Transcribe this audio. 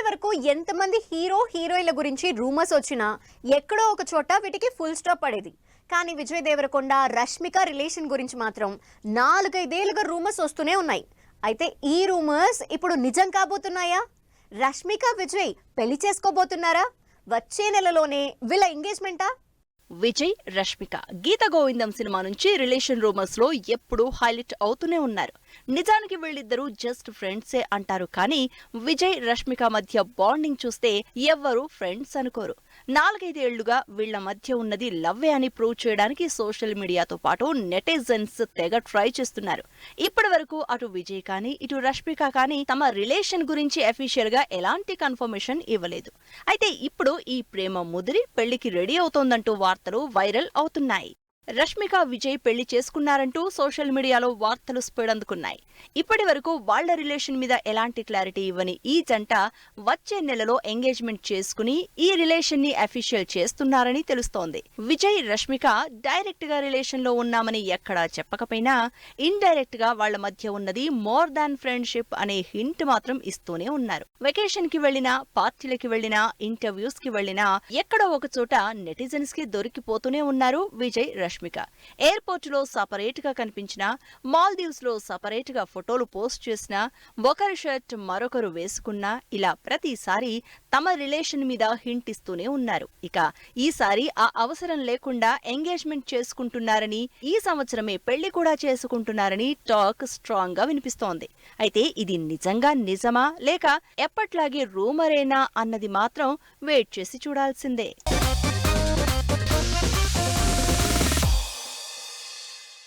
వరకు ఎంతమంది హీరోయిన్ల గురించి రూమర్స్ వచ్చినా ఎక్కడో ఒక చోట వీటికి ఫుల్ స్టాప్ పడేది. కానీ విజయ్ దేవరకొండ రష్మిక రిలేషన్ గురించి మాత్రం 4-5 ఏళ్లుగా రూమర్స్ వస్తూనే ఉన్నాయి. అయితే ఈ రూమర్స్ ఇప్పుడు నిజం కాబోతున్నాయా? రష్మిక విజయ్ పెళ్లి చేసుకోబోతున్నారా? వచ్చే నెలలోనే వీళ్ళ ఎంగేజ్మెంటా? విజయ్, రష్మిక గీత గోవిందం సినిమా నుంచి రిలేషన్ రూమర్స్ లో ఎప్పుడూ హైలైట్ అవుతూనే ఉన్నారు. నిజానికి వీళ్ళిద్దరూ జస్ట్ ఫ్రెండ్సే అంటారు, కానీ విజయ్, రష్మిక మధ్య బాండింగ్ చూస్తే ఎవ్వరూ ఫ్రెండ్స్ అనుకోరు. 4-5 ఏళ్లుగా వీళ్ల మధ్య ఉన్నది లవ్వే అని ప్రూవ్ చేయడానికి సోషల్ మీడియాతో పాటు నెటిజన్స్ తెగ ట్రై చేస్తున్నారు. ఇప్పటి వరకు అటు విజయ్ కానీ ఇటు రష్మిక కానీ తమ రిలేషన్ గురించి అఫీషియల్ గా ఎలాంటి కన్ఫర్మేషన్ ఇవ్వలేదు. అయితే ఇప్పుడు ఈ ప్రేమ ముదిరి పెళ్లికి రెడీ అవుతోందంటూ వార్తలు వైరల్ అవుతున్నాయి. రష్మిక, విజయ్ పెళ్లి చేసుకున్నారంటూ సోషల్ మీడియాలో వార్తలు స్ప్రెడ్ అందుకున్నాయి. ఇప్పటి వరకు వాళ్ల రిలేషన్ మీద ఎలాంటి క్లారిటీ ఇవ్వని ఈ జంట వచ్చే నెలలో ఎంగేజ్మెంట్ చేసుకుని ఈ రిలేషన్ ని అఫీషియల్ చేస్తున్నారని తెలుస్తోంది. విజయ్, రష్మిక డైరెక్ట్ గా రిలేషన్ లో ఉన్నామని ఎక్కడా చెప్పకపోయినా ఇండైరెక్ట్ గా వాళ్ల మధ్య ఉన్నది మోర్ దాన్ ఫ్రెండ్షిప్ అనే హింట్ మాత్రం ఇస్తూనే ఉన్నారు. వెకేషన్ కి వెళ్లినా, పార్టీలకి వెళ్లినా, ఇంటర్వ్యూస్ కి వెళ్లినా ఎక్కడో ఒక చోట నెటిజన్స్ కి దొరికిపోతూనే ఉన్నారు విజయ్, రష్మిక. ఎయిర్పోర్ట్ లో సపరేట్ గా కనిపించినా, మాల్దీవ్స్ లో సపరేట్ గా ఫోటోలు పోస్ట్ చేసినా, ఒకరి షర్ట్ మరొకరు వేసుకున్నా ఇలా ప్రతిసారి తమ రిలేషన్ మీద హింట్ ఇస్తూనే ఉన్నారు. ఇక ఈసారి ఆ అవసరం లేకుండా ఎంగేజ్మెంట్ చేసుకుంటున్నారని, ఈ సంవత్సరమే పెళ్లి కూడా చేసుకుంటున్నారని టాక్ స్ట్రాంగ్ గా వినిపిస్తోంది. అయితే ఇది నిజంగా నిజమా లేక ఎప్పట్లాగే రూమరేనా అన్నది మాత్రం వెయిట్ చేసి చూడాల్సిందే.